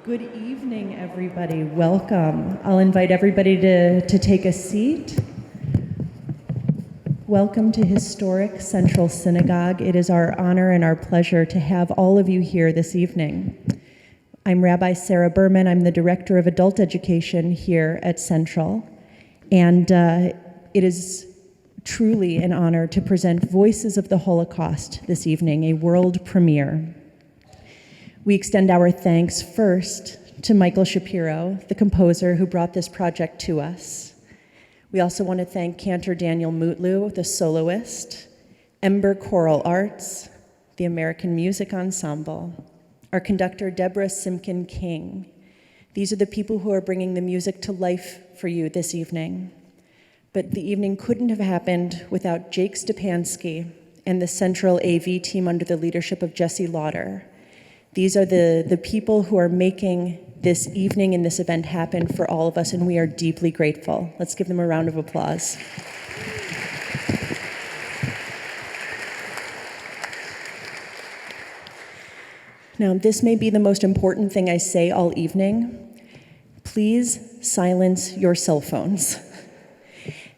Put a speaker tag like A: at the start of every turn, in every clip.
A: Good evening, everybody. Welcome. I'll invite everybody to take a seat. Welcome to historic Central Synagogue. It is our honor and our pleasure to have all of you here this evening. I'm Rabbi Sarah Berman. I'm the Director of Adult Education here at Central. And it is truly an honor to present Voices of the Holocaust this evening, a world premiere. We extend our thanks first to Michael Shapiro, the composer who brought this project to us. We also want to thank Cantor Daniel Mutlu, the soloist, Ember Choral Arts, the American Music Ensemble, our conductor Deborah Simpkin King. These are the people who are bringing the music to life for you this evening. But the evening couldn't have happened without Jake Stepansky and the Central AV team under the leadership of Jesse Lauder. These are the people who are making this evening and this event happen for all of us, and we are deeply grateful. Let's give them a round of applause. Now, this may be the most important thing I say all evening. Please silence your cell phones.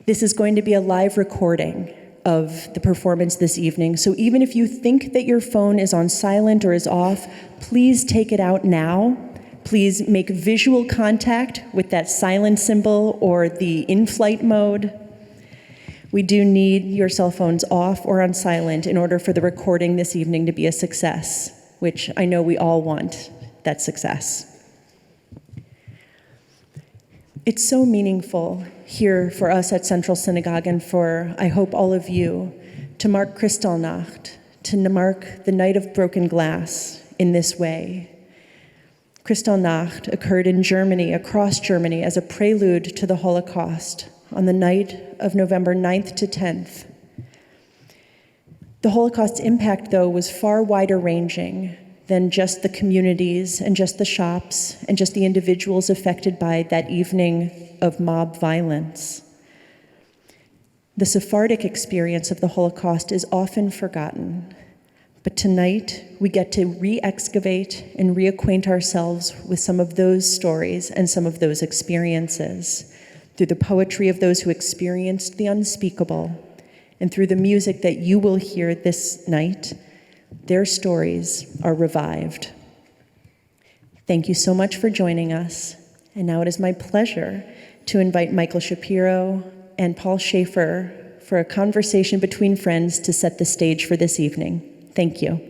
A: This is going to be a live recording of the performance this evening. So even if you think that your phone is on silent or is off, please take it out now. Please make visual contact with that silent symbol or the in-flight mode. We do need your cell phones off or on silent in order for the recording this evening to be a success, which I know we all want that success. It's so meaningful here for us at Central Synagogue and for, I hope, all of you, to mark Kristallnacht, to mark the Night of Broken Glass in this way. Kristallnacht occurred in Germany, across Germany, as a prelude to the Holocaust on the night of November 9th to 10th. The Holocaust's impact, though, was far wider ranging than just the communities and just the shops and just the individuals affected by that evening of mob violence. The Sephardic experience of the Holocaust is often forgotten, but tonight we get to re-excavate and reacquaint ourselves with some of those stories and some of those experiences through the poetry of those who experienced the unspeakable and through the music that you will hear this night. Their stories are revived. Thank you so much for joining us. And now it is my pleasure to invite Michael Shapiro and Paul Shaffer for a conversation between friends to set the stage for this evening. Thank you.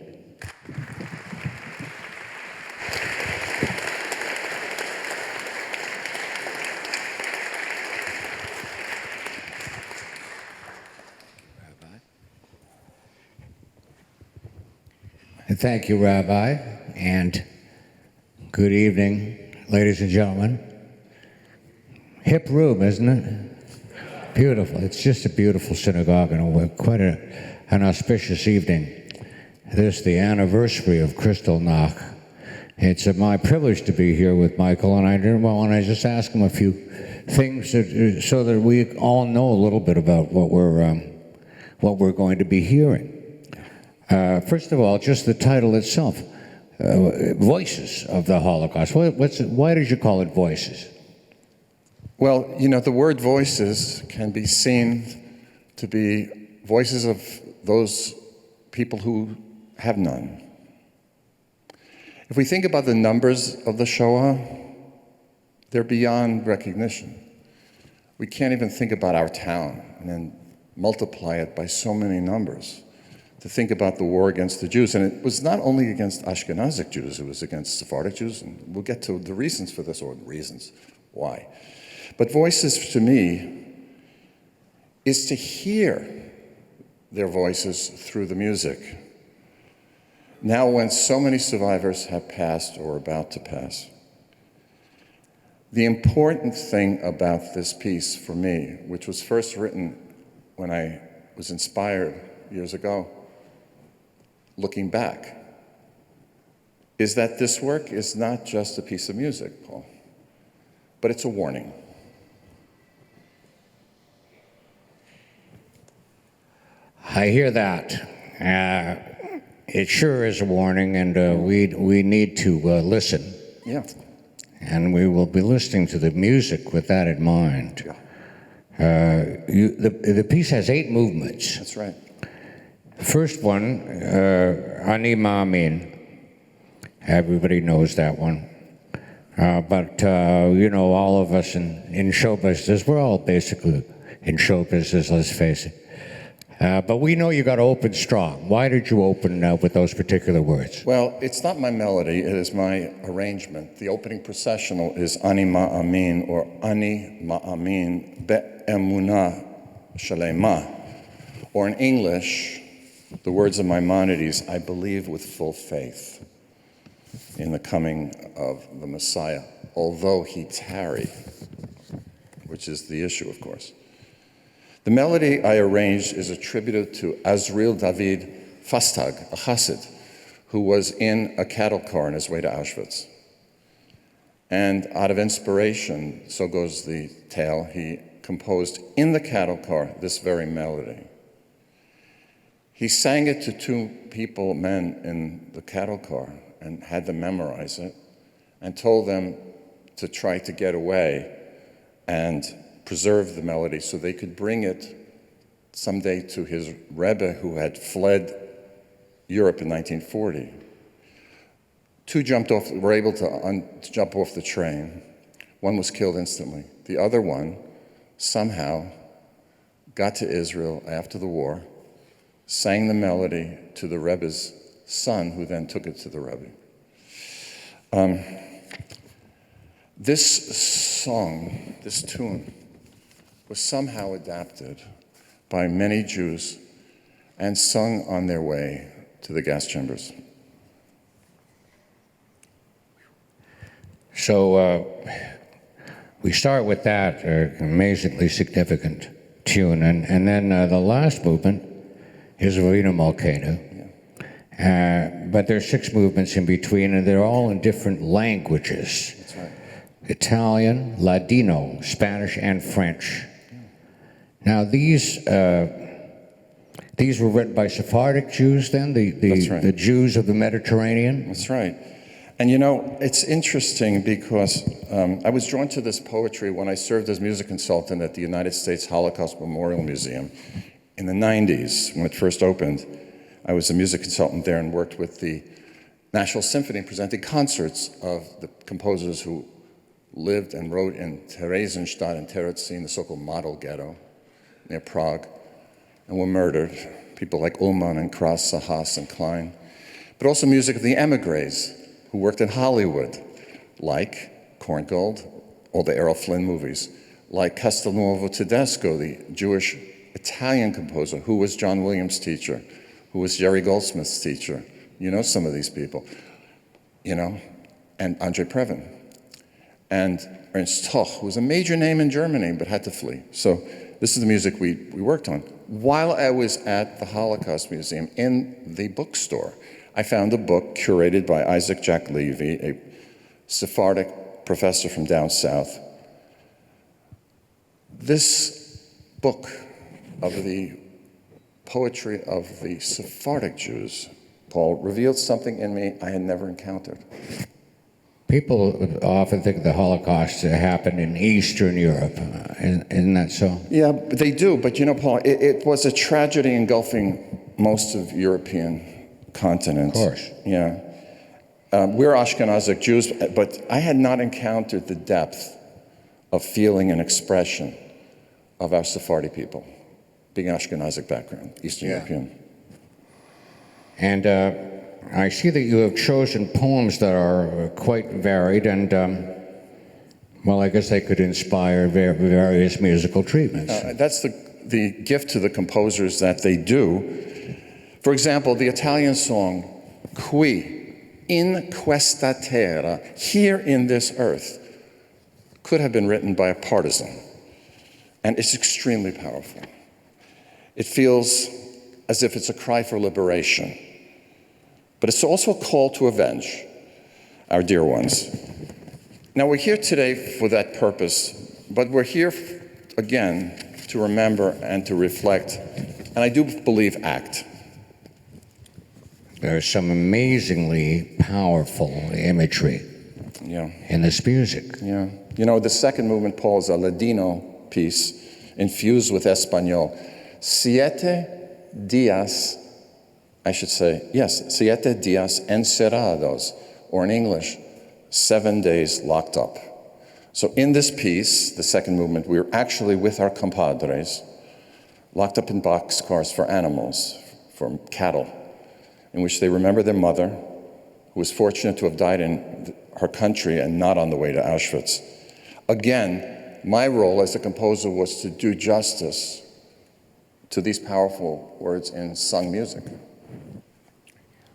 B: Thank you, Rabbi, and good evening, ladies and gentlemen. Hip room, isn't it? Beautiful. It's just a beautiful synagogue and quite an auspicious evening. This is the anniversary of Kristallnacht. It's my privilege to be here with Michael, and I want to just ask him a few things so that we all know a little bit about what we're going to be hearing. First of all, just the title itself, Voices of the Holocaust. Why did you call it Voices?
C: Well, you know, the word voices can be seen to be voices of those people who have none. If we think about the numbers of the Shoah, they're beyond recognition. We can't even think about our town and then multiply it by so many numbers to think about the war against the Jews. And it was not only against Ashkenazic Jews, it was against Sephardic Jews, and we'll get to the reasons for this, or the reasons why. But voices, to me, is to hear their voices through the music. Now, when so many survivors have passed or are about to pass, the important thing about this piece for me, which was first written when I was inspired years ago, looking back, is that this work is not just a piece of music, Paul, but it's a warning.
B: I hear that. it sure is a warning, and we need to listen.
C: Yeah.
B: And we will be listening to the music with that in mind.
C: Yeah.
B: The piece has 8 movements.
C: That's right.
B: The first one, Ani Ma'amin. Everybody knows that one. But you know, all of us in show business, we're all basically in show business, let's face it. But we know you got to open strong. Why did you open with those particular words?
C: Well, it's not my melody, it is my arrangement. The opening processional is Ani Ma'amin, or Ani Ma'amin Be'emunah Shalema. Or in English, the words of Maimonides, I believe with full faith in the coming of the Messiah, although he tarry, which is the issue, of course. The melody I arranged is attributed to Azriel David Fastag, a Chassid, who was in a cattle car on his way to Auschwitz. And out of inspiration, so goes the tale, he composed in the cattle car this very melody. He sang it to 2 people, men, in the cattle car, and had them memorize it, and told them to try to get away and preserve the melody so they could bring it someday to his Rebbe who had fled Europe in 1940. 2 were able to jump off the train. 1 was killed instantly. The other one somehow got to Israel after the war, sang the melody to the Rebbe's son, who then took it to the Rebbe. This song, this tune, was somehow adapted by many Jews and sung on their way to the gas chambers.
B: So we start with that amazingly significant tune, and then the last movement is Vina Malkeinu. But there's 6 movements in between, and they're all in different languages.
C: That's right.
B: Italian, Ladino, Spanish, and French. Now, these were written by Sephardic Jews then,
C: That's right.
B: the Jews of the Mediterranean?
C: That's right. And you know, it's interesting because I was drawn to this poetry when I served as music consultant at the United States Holocaust Memorial Museum in the 90s, when it first opened. I was a music consultant there and worked with the National Symphony, presented concerts of the composers who lived and wrote in Theresienstadt and Terezin, the so-called model ghetto near Prague, and were murdered. People like Ullmann and Krauss, Haas and Klein. But also music of the emigres who worked in Hollywood, like Korngold, all the Errol Flynn movies, like Castelnuovo Tedesco, the Jewish Italian composer who was John Williams' teacher, who was Jerry Goldsmith's teacher. You know some of these people, you know, and Andre Previn. And Ernst Toch, who was a major name in Germany but had to flee. So this is the music we worked on. While I was at the Holocaust Museum, in the bookstore, I found a book curated by Isaac Jack Levy, a Sephardic professor from down south. This book of the poetry of the Sephardic Jews, Paul, revealed something in me I had never encountered.
B: People often think the Holocaust happened in Eastern Europe. Isn't that so?
C: Yeah, they do. But you know, Paul, it was a tragedy engulfing most of European continent.
B: Of course.
C: Yeah. We're Ashkenazic Jews, but I had not encountered the depth of feeling and expression of our Sephardi people, being Ashkenazic background, Eastern European.
B: And I see that you have chosen poems that are quite varied, and well, I guess they could inspire various musical treatments.
C: That's the gift to the composers that they do. For example, the Italian song, Qui in questa terra, here in this earth, could have been written by a partisan, and it's extremely powerful. It feels as if it's a cry for liberation. But it's also a call to avenge our dear ones. Now, we're here today for that purpose, but we're here again to remember and to reflect, and I do believe act.
B: There's some amazingly powerful imagery
C: Yeah.
B: in this music.
C: Yeah. You know, the second movement, Paul, is a Ladino piece infused with Espanol. Siete días, siete días encerrados, or in English, 7 days locked up. So in this piece, the second movement, we were actually with our compadres, locked up in boxcars for animals, for cattle, in which they remember their mother, who was fortunate to have died in her country and not on the way to Auschwitz. Again, my role as a composer was to do justice to these powerful words in sung music.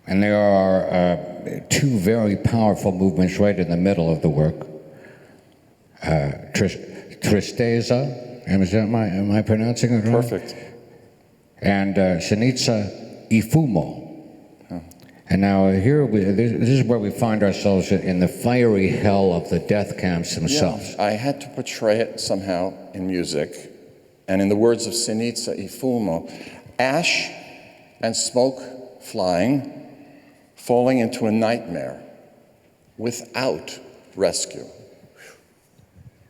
B: And there are two very powerful movements right in the middle of the work. Tristeza, am I pronouncing it right?
C: Perfect.
B: And Synagogue y Fumo. And now here, this is where we find ourselves in the fiery hell of the death camps themselves.
C: Yeah, I had to portray it somehow in music. And in the words of Synagogue y Fumo, ash and smoke flying, falling into a nightmare without rescue.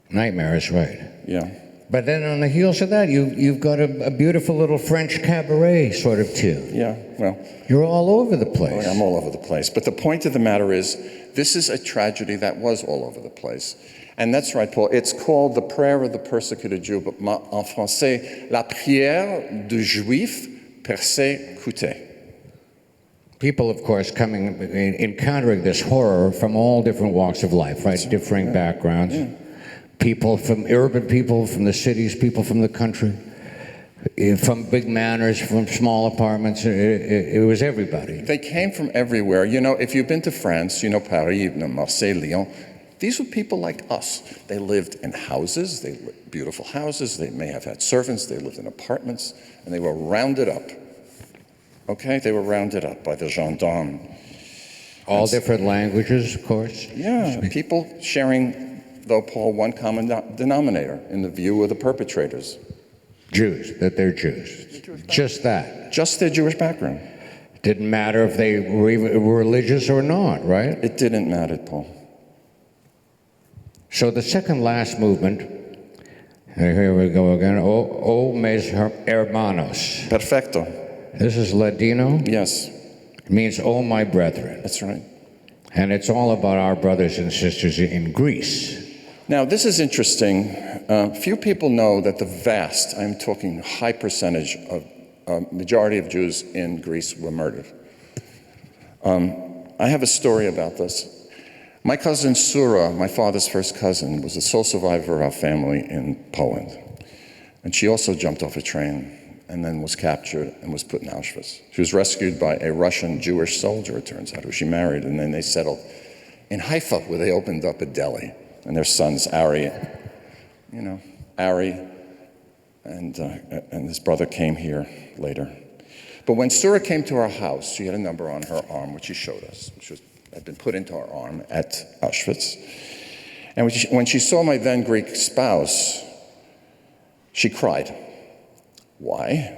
B: Nightmare is right.
C: Yeah.
B: But then on the heels of that, you've got a beautiful little French cabaret sort of tune.
C: Yeah, well.
B: You're all over the place.
C: I'm all over the place. But the point of the matter is, this is a tragedy that was all over the place. And that's right, Paul. It's called the Prayer of the Persecuted Jew, but en français, La Prière du Juif Persécuté.
B: People, of course, encountering this horror from all different walks of life, right? Differing backgrounds. Yeah. People urban people from the cities, people from the country, from big manors, from small apartments. It was everybody.
C: They came from everywhere. You know, if you've been to France, you know Paris, Marseille, Lyon. These were people like us. They lived in houses, beautiful houses. They may have had servants. They lived in apartments, and they were rounded up. Okay, they were rounded up by the gendarmes.
B: All different languages, of course.
C: Yeah, people sharing, though, Paul, one common denominator in the view of the perpetrators.
B: Jews, that they're Jews. Just that.
C: Just their Jewish background.
B: Didn't matter if they were even religious or not, right?
C: It didn't matter, Paul.
B: So the second last movement, here we go again, O mis hermanos.
C: Perfecto.
B: This is Ladino?
C: Yes.
B: It means, oh, my brethren.
C: That's right.
B: And it's all about our brothers and sisters in Greece.
C: Now, this is interesting. Few people know that the vast, I'm talking high percentage of majority of Jews in Greece were murdered. I have a story about this. My cousin Sura, my father's first cousin, was the sole survivor of our family in Poland. And she also jumped off a train and then was captured and was put in Auschwitz. She was rescued by a Russian Jewish soldier, it turns out, who she married, and then they settled in Haifa, where they opened up a deli. And their sons, Ari, and his brother came here later. But when Sura came to our house, she had a number on her arm, which she showed us, which had been put into her arm at Auschwitz. And when she saw my then Greek spouse, she cried. Why?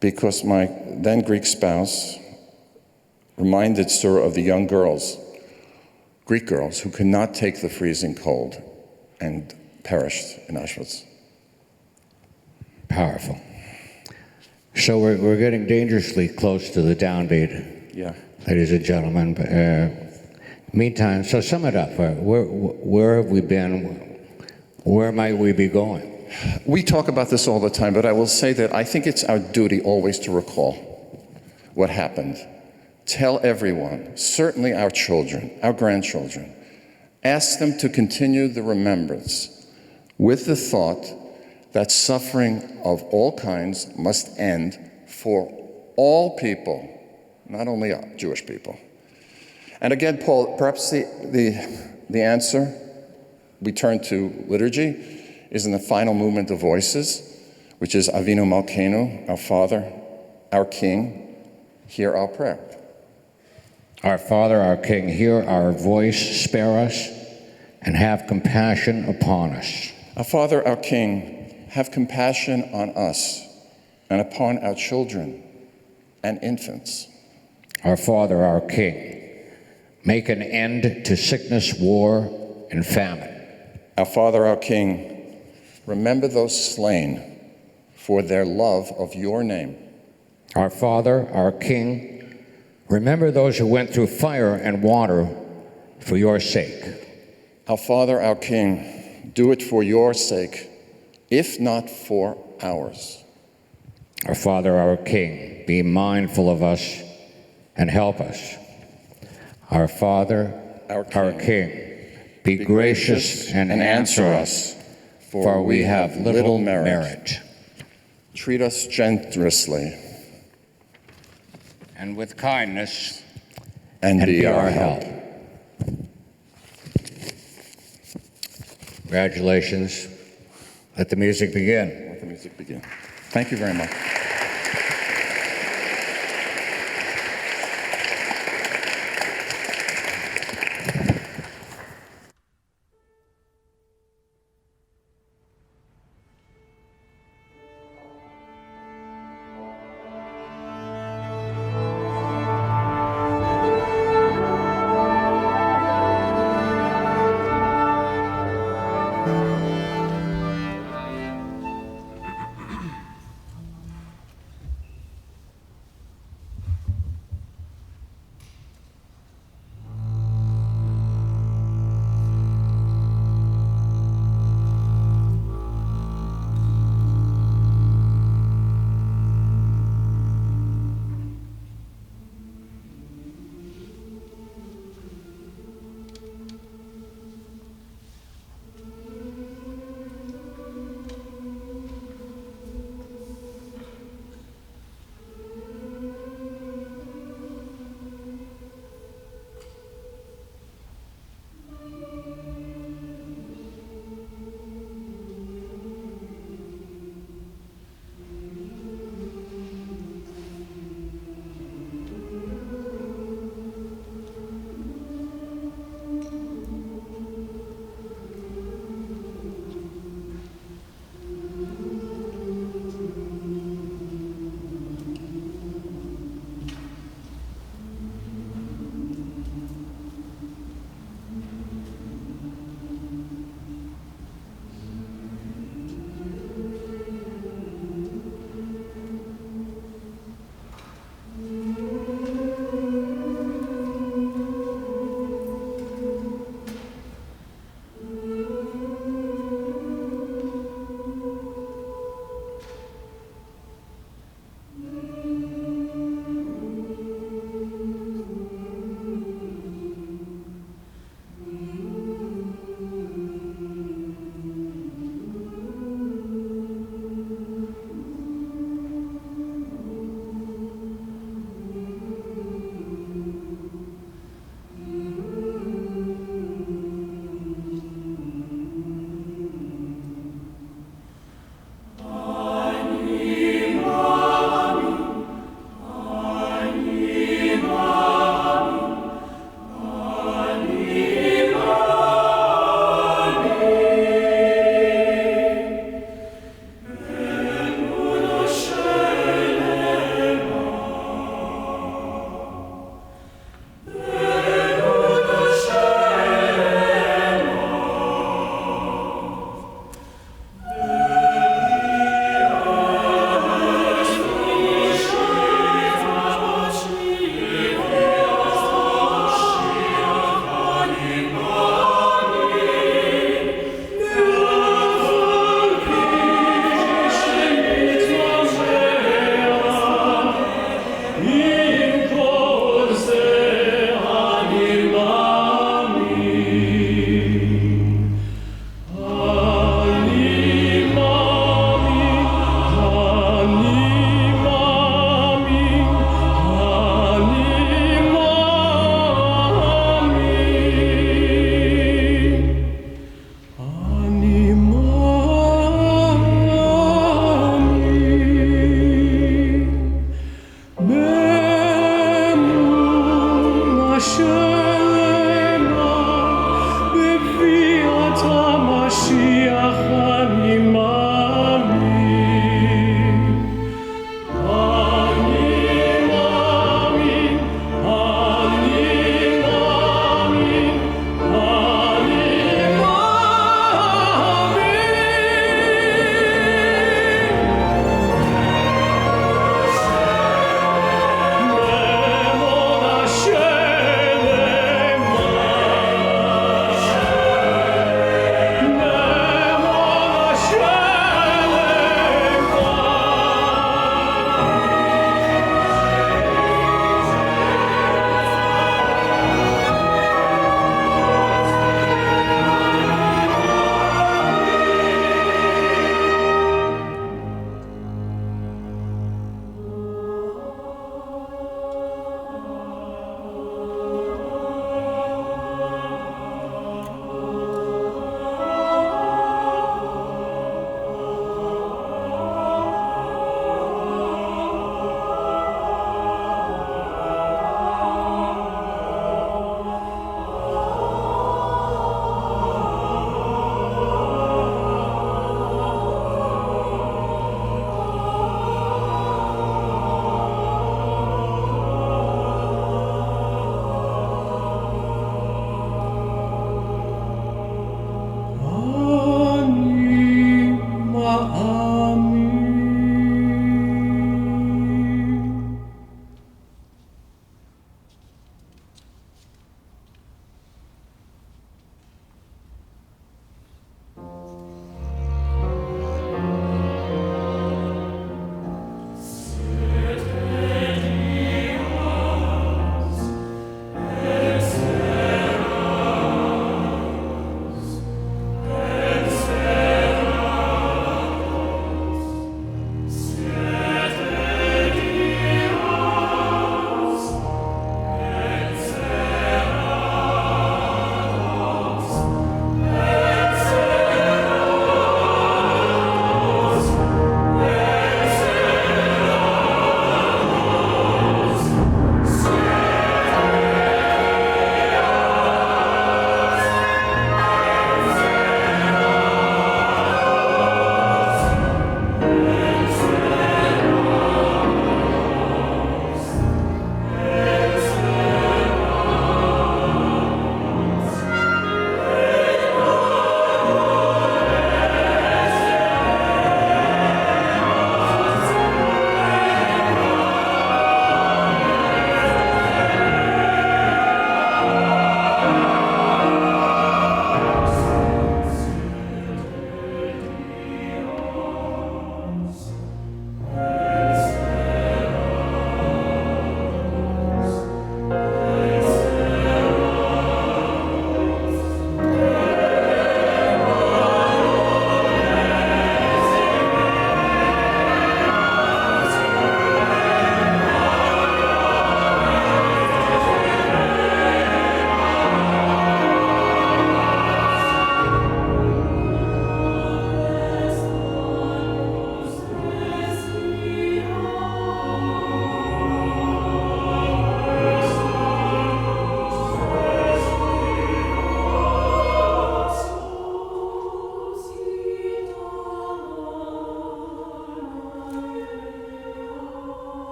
C: Because my then Greek spouse reminded Sura of the young girls, Greek girls, who could not take the freezing cold and perished in Auschwitz.
B: Powerful. So we're getting dangerously close to the downbeat,
C: yeah,
B: ladies and gentlemen. Meantime, so sum it up. Where have we been? Where might we be going?
C: We talk about this all the time, but I will say that I think it's our duty always to recall what happened. Tell everyone, certainly our children, our grandchildren, ask them to continue the remembrance with the thought that suffering of all kinds must end for all people, not only Jewish people. And again, Paul, perhaps the answer, we turn to liturgy, is in the final movement of voices, which is Avinu Malkeinu, our Father, our King, hear our prayer.
B: Our Father, our King, hear our voice, spare us, and have compassion upon us.
C: Our Father, our King, have compassion on us and upon our children and infants.
B: Our Father, our King, make an end to sickness, war, and famine.
C: Our Father, our King, remember those slain for their love of your name.
B: Our Father, our King, remember those who went through fire and water for your sake.
C: Our Father, our King, do it for your sake, if not for ours.
B: Our Father, our King, be mindful of us and help us. Our Father, our King, be gracious and answer us, for we have little merit.
C: Treat us generously.
B: And with kindness,
C: and be our help.
B: Congratulations. Let the music begin.
C: Let the music begin. Thank you very much.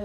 D: Oh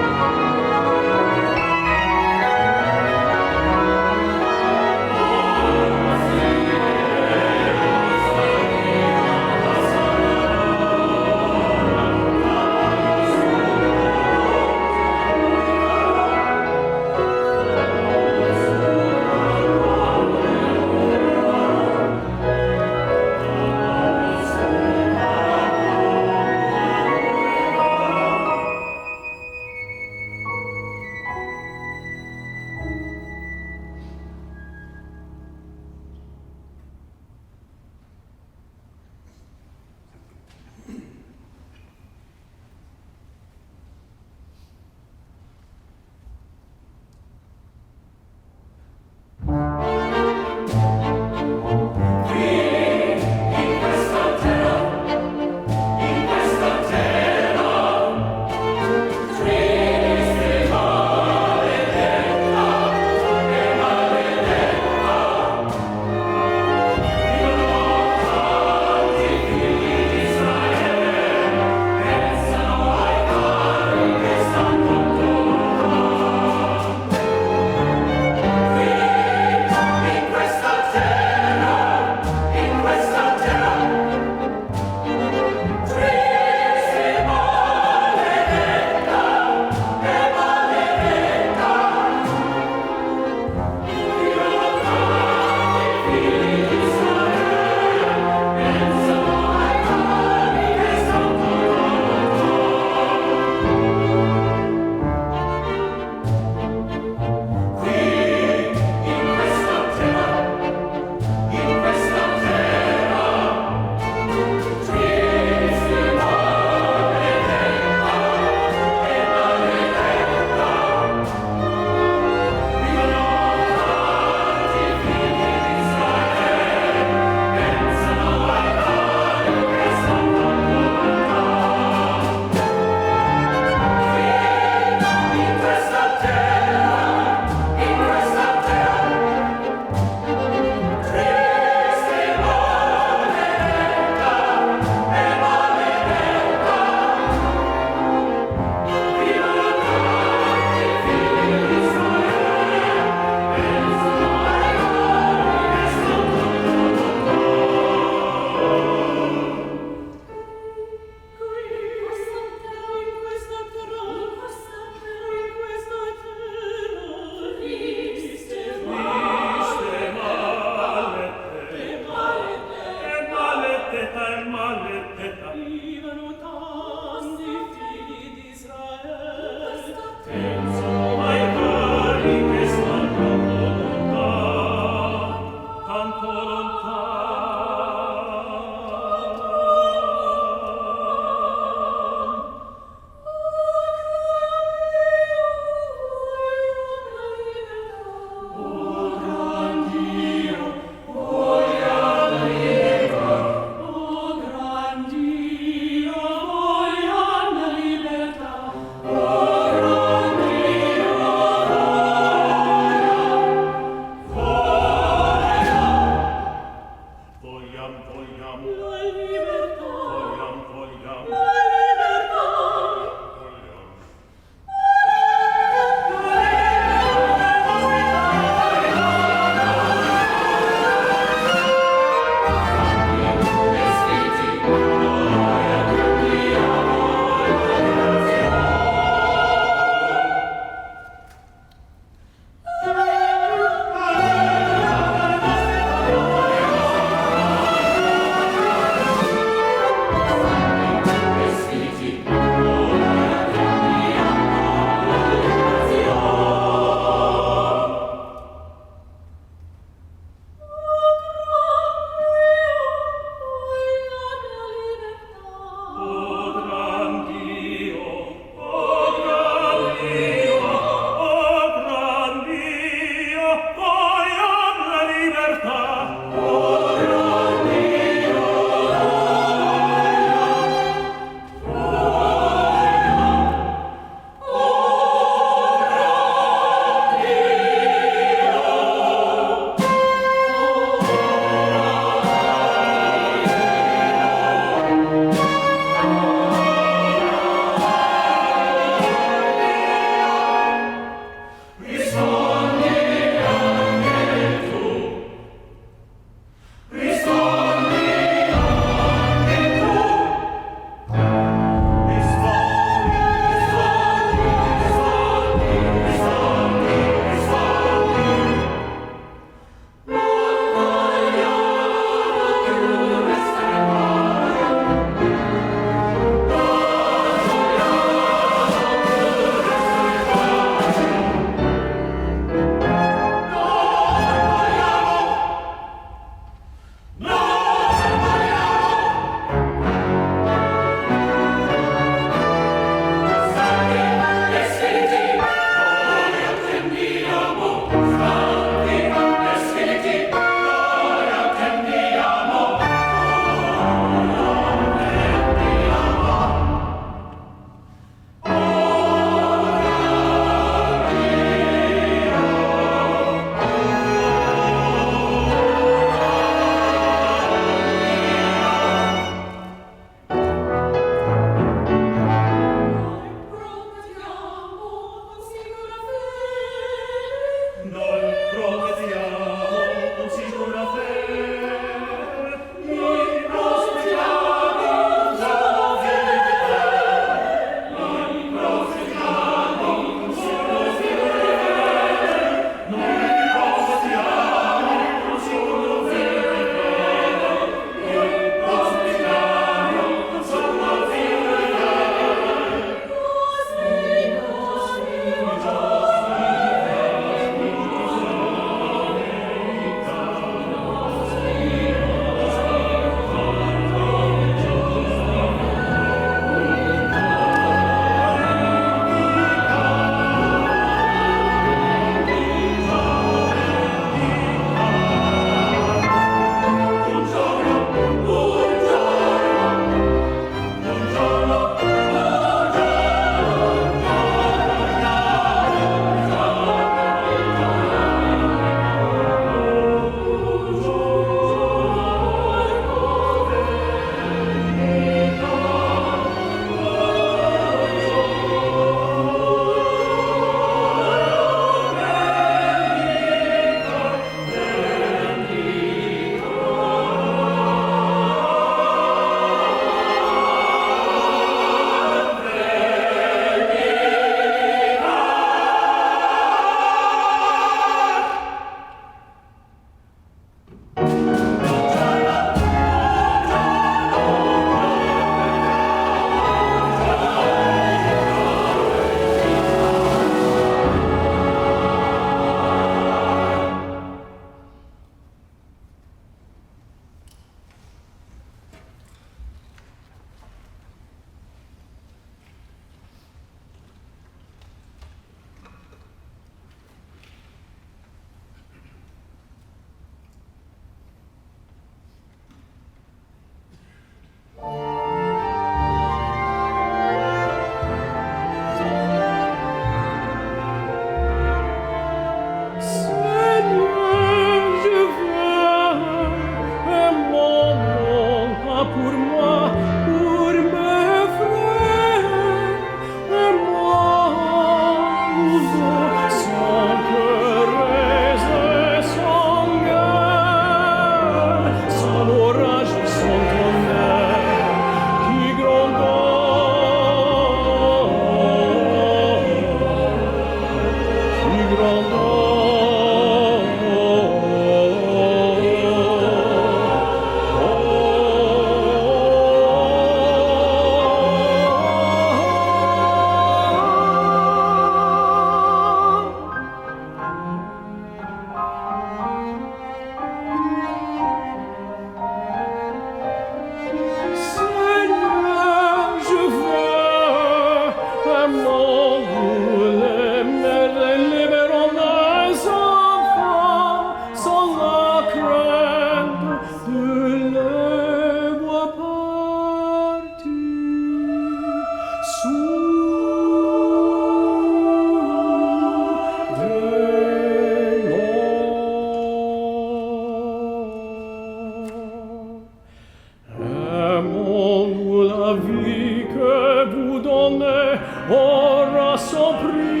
D: ora son prix.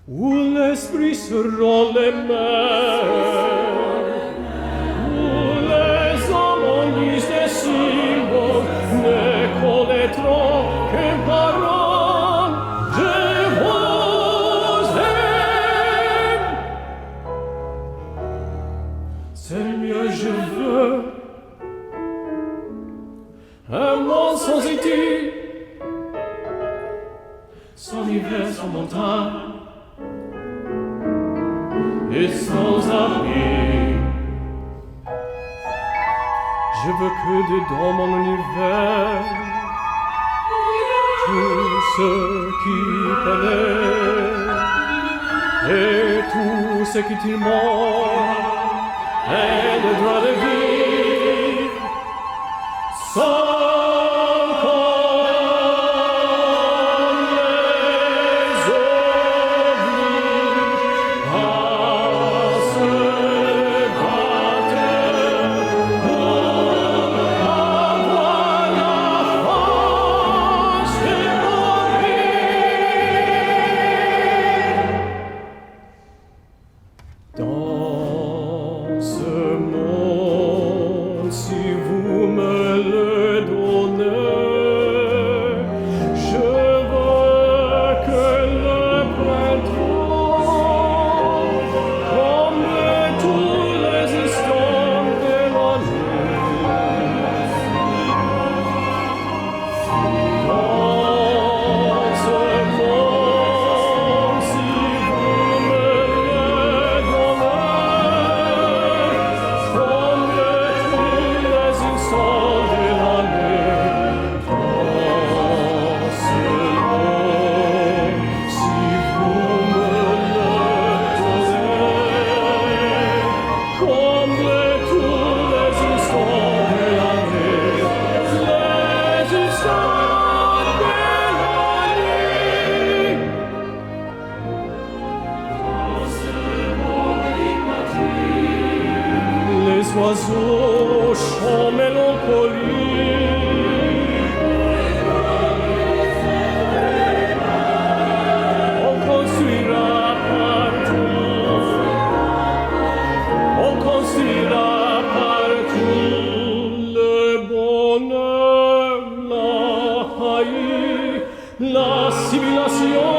D: Où l'esprit se rend les mers, où les hommes en guise de symboles ne connaîtront qu'une parole, je vous aime. Seigneur, je veux un monde sans étude, sans hiver, sans montagne, et sans abri. Je veux que dans mon univers, tout ce qui pénètre et tout ce qui t'immonde est le droit de vivre sans oiseaux chant mélancolie. On construira partout, on construira partout le bonheur, la haïe, la civilisation.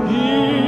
D: He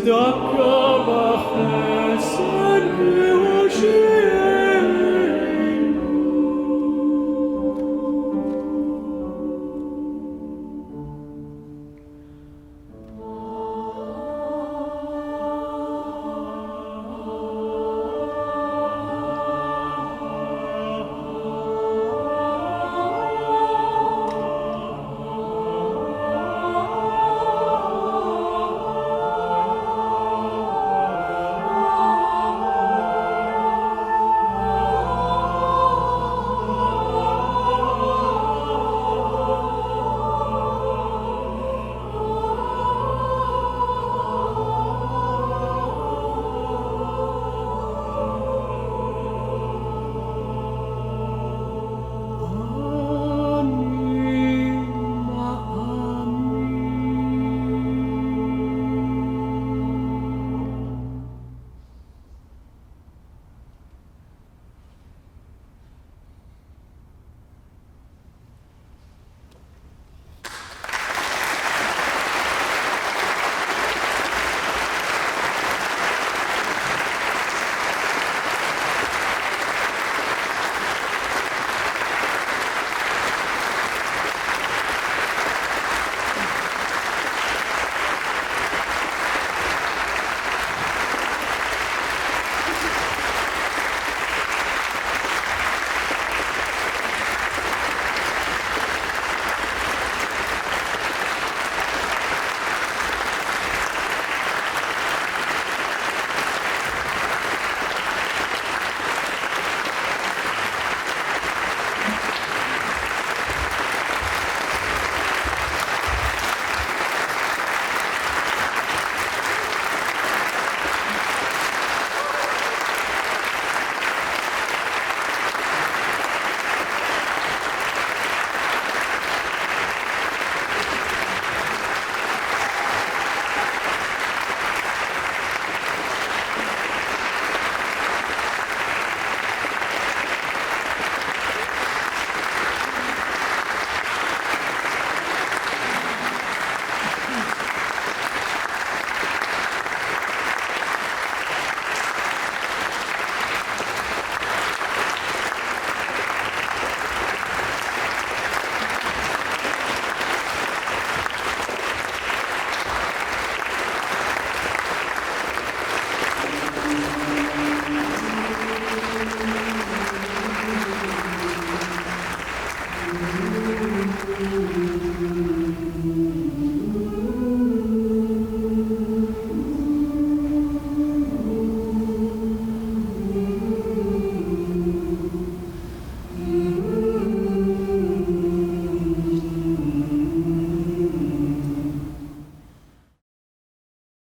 D: צדקה וחסד והושיענו.